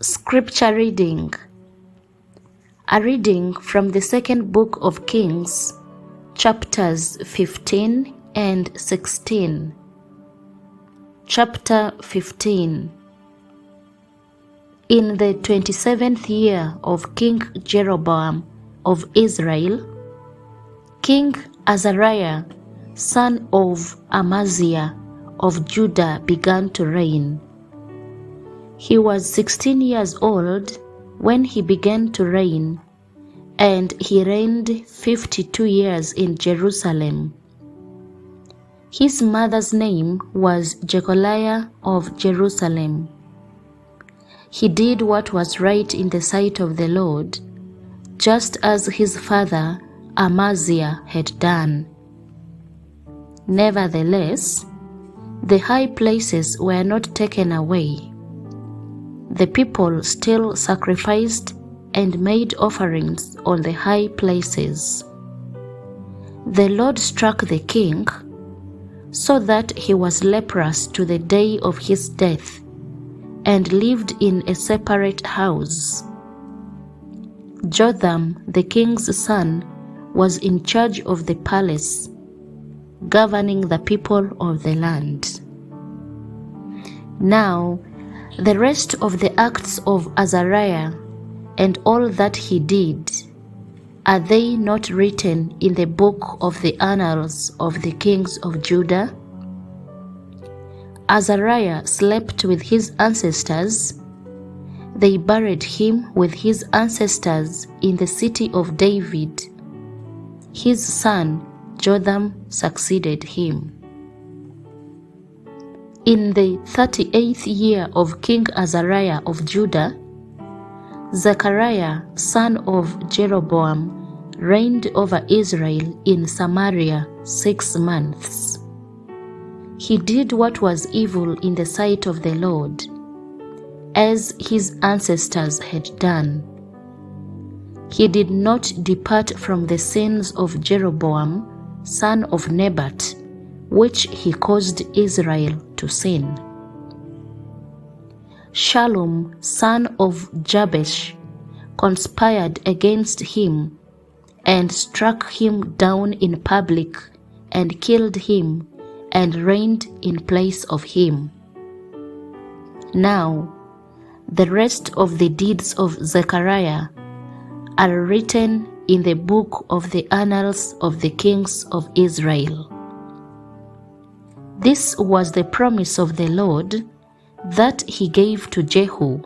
Scripture reading. A reading from the second book of Kings, chapters 15 and 16. Chapter 15. In the 27th year of King Jeroboam of Israel, King Azariah, son of Amaziah of Judah, began to reign. He was 16 years old when he began to reign, and he reigned 52 years in Jerusalem. His mother's name was Jecoliah of Jerusalem. He did what was right in the sight of the Lord, just as his father Amaziah had done. Nevertheless, the high places were not taken away. The people still sacrificed and made offerings on the high places. The Lord struck the king, so that he was leprous to the day of his death, and lived in a separate house. Jotham, the king's son, was in charge of the palace, governing the people of the land. Now, the rest of the acts of Azariah and all that he did, are they not written in the book of the annals of the kings of Judah? Azariah slept with his ancestors. They buried him with his ancestors in the city of David. His son Jotham succeeded him. In the 38th year of King Azariah of Judah, Zechariah, son of Jeroboam, reigned over Israel in Samaria 6 months. He did what was evil in the sight of the Lord, as his ancestors had done. He did not depart from the sins of Jeroboam, son of Nebat, which he caused Israel to sin. Shallum, son of Jabesh, conspired against him and struck him down in public and killed him and reigned in place of him. Now, the rest of the deeds of Zechariah are written in the book of the annals of the kings of Israel. This was the promise of the Lord that he gave to Jehu.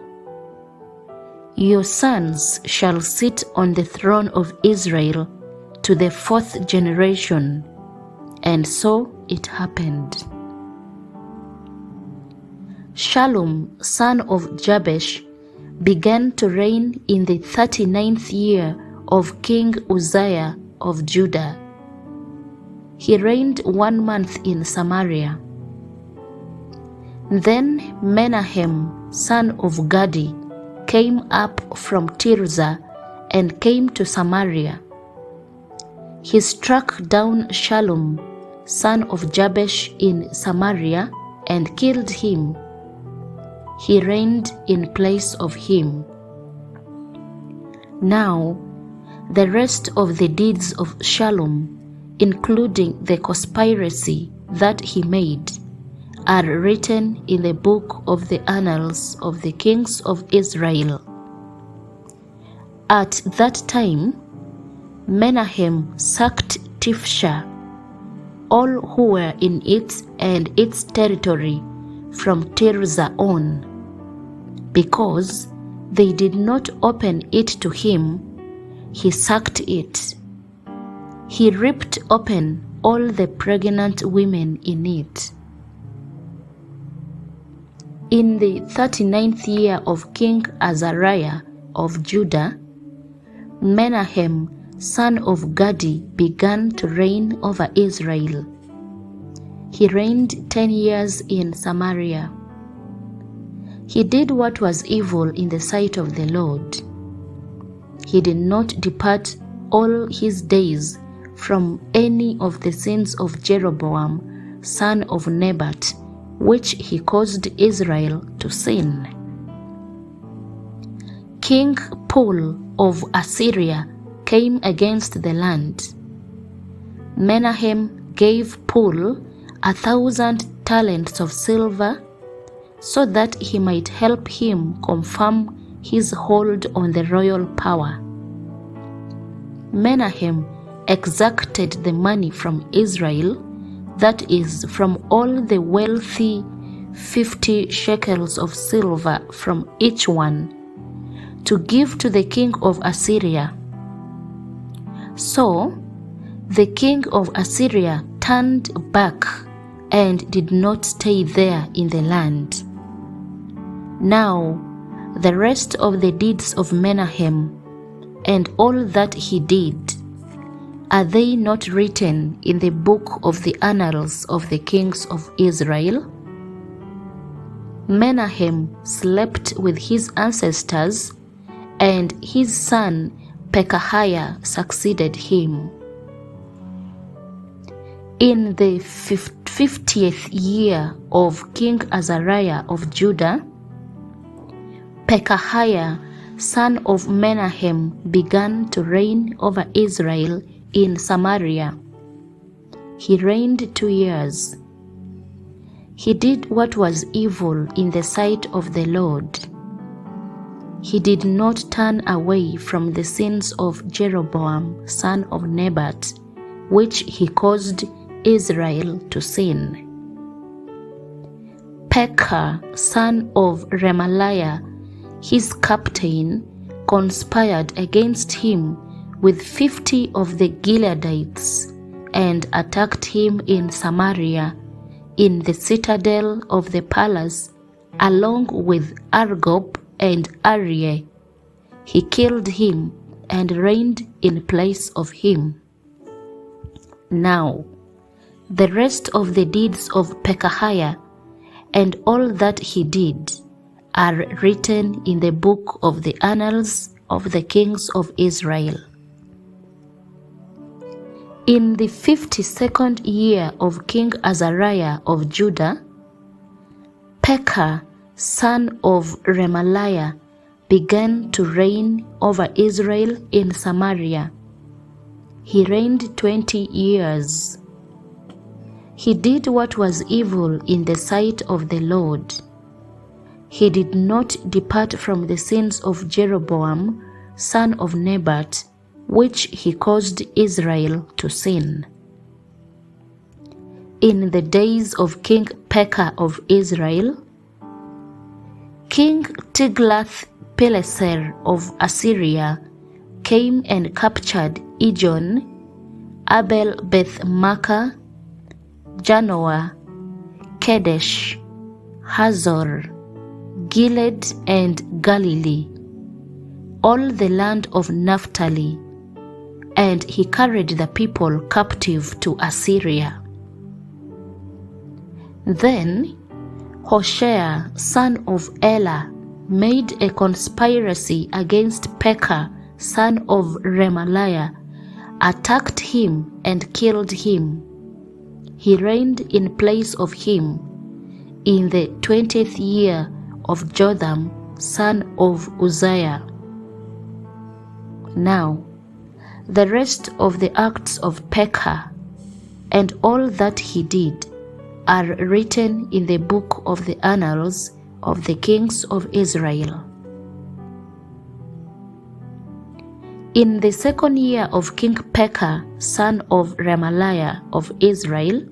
Your sons shall sit on the throne of Israel to the 4th generation. And so it happened. Shallum, son of Jabesh, began to reign in the 39th year of King Uzziah of Judah. He reigned 1 month in Samaria. Then Menahem, son of Gadi, came up from Tirzah and came to Samaria. He struck down Shallum, son of Jabesh, in Samaria and killed him. He reigned in place of him. Now, the rest of the deeds of Shallum, including the conspiracy that he made, are written in the book of the annals of the kings of Israel. At that time, Menahem sacked Tifsha, all who were in it and its territory from Tirzah on, because they did not open it to him. He sacked it. He ripped open all the pregnant women in it. In the 39th year of King Azariah of Judah, Menahem, son of Gadi, began to reign over Israel. He reigned 10 years in Samaria. He did what was evil in the sight of the Lord. He did not depart all his days from any of the sins of Jeroboam, son of Nebat, which he caused Israel to sin. King Pul of Assyria came against the land. Menahem gave Pul 1,000 talents of silver so that he might help him confirm his hold on the royal power. Menahem exacted the money from Israel, that is, from all the wealthy 50 shekels of silver from each one, to give to the king of Assyria. So the king of Assyria turned back and did not stay there in the land. Now the rest of the deeds of Menahem and all that he did, are they not written in the book of the annals of the kings of Israel? Menahem slept with his ancestors, and his son Pekahiah succeeded him. In the 50th year of King Azariah of Judah, Pekahiah, son of Menahem, began to reign over Israel in Samaria. He reigned 2 years. He did what was evil in the sight of the Lord. He did not turn away from the sins of Jeroboam, son of Nebat, which he caused Israel to sin. Pekah, son of Remaliah, his captain, conspired against him with 50 of the Gileadites and attacked him in Samaria, in the citadel of the palace, along with Argob and Arieh. He killed him and reigned in place of him. Now the rest of the deeds of Pekahiah and all that he did are written in the book of the annals of the kings of Israel. In the 52nd year of King Azariah of Judah, Pekah, son of Remaliah, began to reign over Israel in Samaria. He reigned 20 years. He did what was evil in the sight of the Lord. He did not depart from the sins of Jeroboam, son of Nebat, which he caused Israel to sin. In the days of King Pekah of Israel, King Tiglath-Pileser of Assyria came and captured Ijon, Abel-Beth-Maachah, Janoah, Kedesh, Hazor, Gilead and Galilee, all the land of Naphtali, and he carried the people captive to Assyria. Then Hoshea, son of Elah, made a conspiracy against Pekah, son of Remaliah, attacked him and killed him. He reigned in place of him in the 20th year of Jotham, son of Uzziah. Now the rest of the acts of Pekah and all that he did are written in the book of the annals of the kings of Israel. In the 2nd year of King Pekah, son of Remaliah of Israel,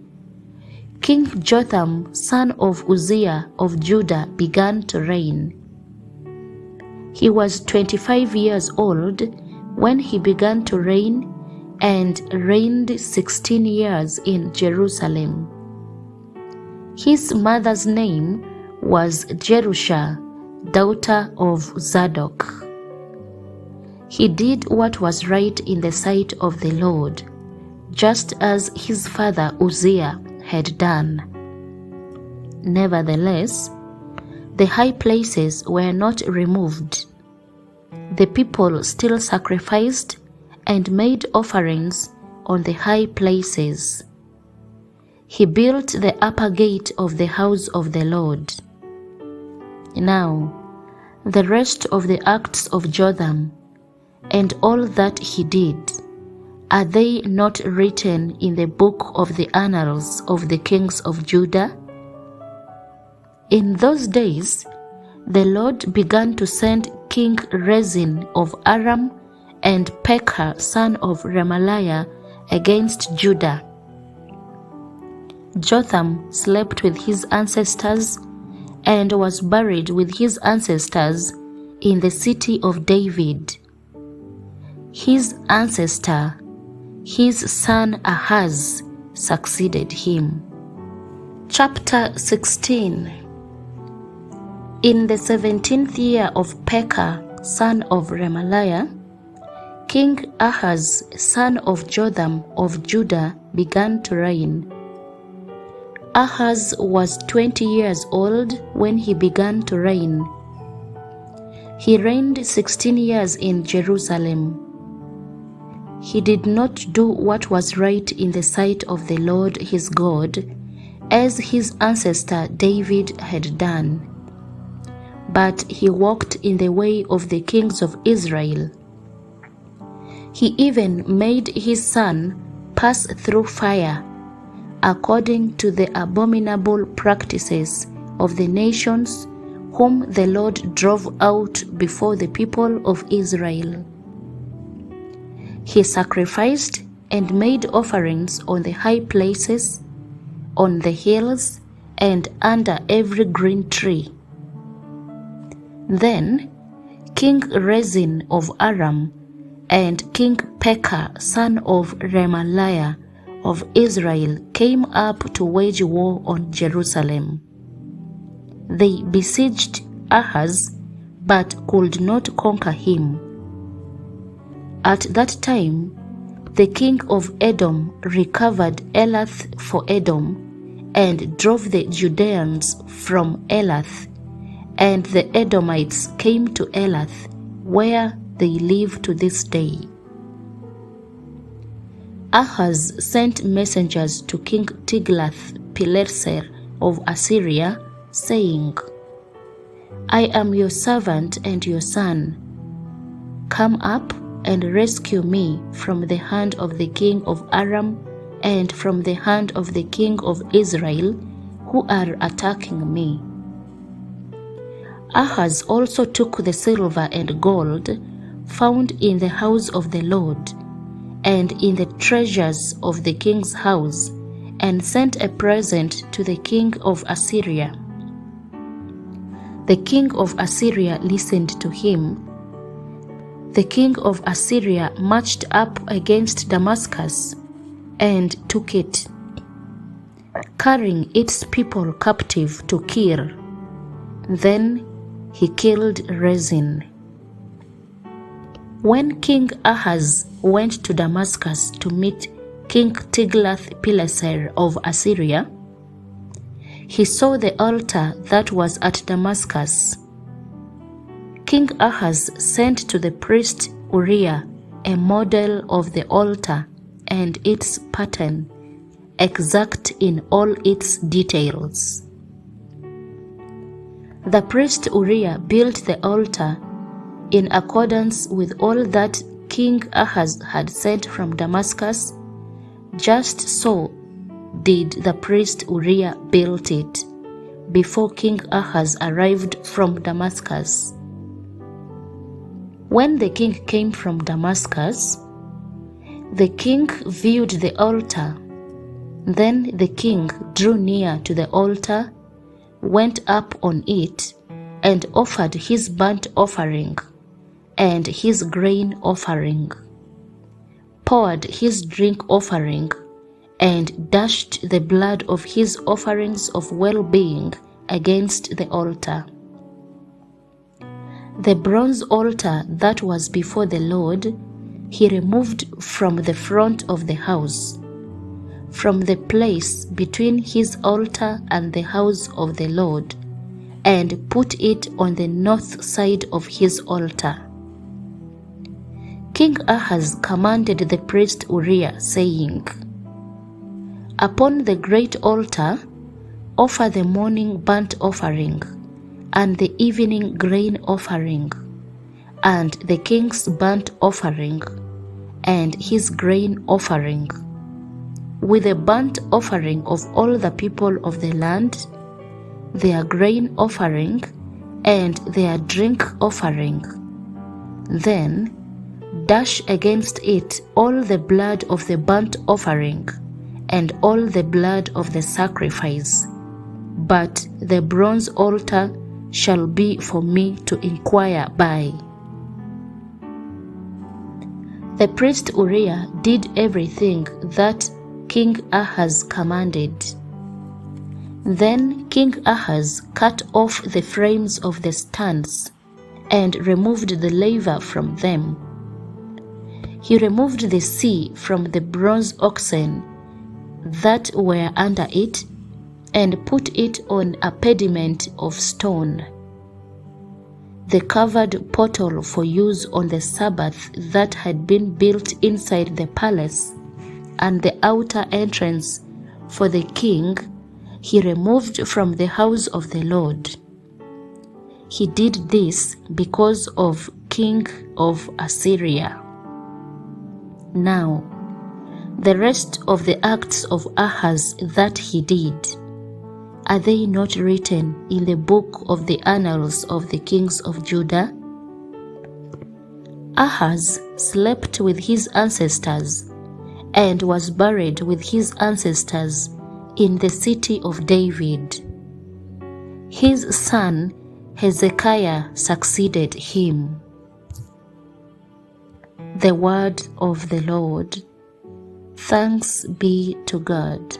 King Jotham, son of Uzziah of Judah, began to reign. He was 25 years old when he began to reign, and reigned 16 years in Jerusalem. His mother's name was Jerusha, daughter of Zadok. He did what was right in the sight of the Lord, just as his father Uzziah had done. Nevertheless, the high places were not removed. The people still sacrificed and made offerings on the high places. He built the upper gate of the house of the Lord. Now The rest of the acts of Jotham, and all that he did, are they not written in the book of the annals of the kings of Judah? In those days, the Lord began to send King Rezin of Aram and Pekah son of Remaliah against Judah. Jotham slept with his ancestors and was buried with his ancestors in the city of David. His ancestor, his son Ahaz, succeeded him. Chapter 16. In the 17th year of Pekah, son of Remaliah, King Ahaz, son of Jotham of Judah, began to reign. Ahaz was 20 years old when he began to reign. He reigned 16 years in Jerusalem. He did not do what was right in the sight of the Lord his God, as his ancestor David had done. But he walked in the way of the kings of Israel. He even made his son pass through fire, according to the abominable practices of the nations whom the Lord drove out before the people of Israel. He sacrificed and made offerings on the high places, on the hills, and under every green tree. Then King Rezin of Aram and King Pekah son of Remaliah of Israel came up to wage war on Jerusalem. They besieged Ahaz, but could not conquer him. At that time, the king of Edom recovered Elath for Edom and drove the Judeans from Elath, and the Edomites came to Elath, where they live to this day. Ahaz sent messengers to King Tiglath-Pileser of Assyria, saying, I am your servant and your son. Come up and rescue me from the hand of the king of Aram and from the hand of the king of Israel, who are attacking me. Ahaz also took the silver and gold found in the house of the Lord and in the treasures of the king's house, and sent a present to the king of Assyria. The king of Assyria listened to him. The king of Assyria marched up against Damascus and took it, carrying its people captive to Kir. Then he killed Rezin. When King Ahaz went to Damascus to meet King Tiglath-Pileser of Assyria, he saw the altar that was at Damascus. King Ahaz sent to the priest Uriah a model of the altar and its pattern, exact in all its details. The priest Uriah built the altar in accordance with all that King Ahaz had sent from Damascus. Just so did the priest Uriah build it before King Ahaz arrived from Damascus. When the king came from Damascus, the king viewed the altar. Then the king drew near to the altar, went up on it, and offered his burnt offering and his grain offering, poured his drink offering, and dashed the blood of his offerings of well-being against the altar. The bronze altar that was before the Lord he removed from the front of the house, from the place between his altar and the house of the Lord, and put it on the north side of his altar. King Ahaz commanded the priest Uriah, saying, Upon the great altar offer the morning burnt offering, and the evening grain offering, and the king's burnt offering, and his grain offering, with the burnt offering of all the people of the land, their grain offering, and their drink offering. Then dash against it all the blood of the burnt offering, and all the blood of the sacrifice. But the bronze altar shall be for me to inquire by. The priest Uriah did everything that King Ahaz commanded. Then King Ahaz cut off the frames of the stands and removed the laver from them. He removed the sea from the bronze oxen that were under it, and put it on a pediment of stone. The covered portal for use on the Sabbath that had been built inside the palace, and the outer entrance for the king, he removed from the house of the Lord. He did this because of King of Assyria. Now, the rest of the acts of Ahaz that he did, are they not written in the book of the annals of the kings of Judah? Ahaz slept with his ancestors and was buried with his ancestors in the city of David. His son Hezekiah succeeded him. The word of the Lord. Thanks be to God.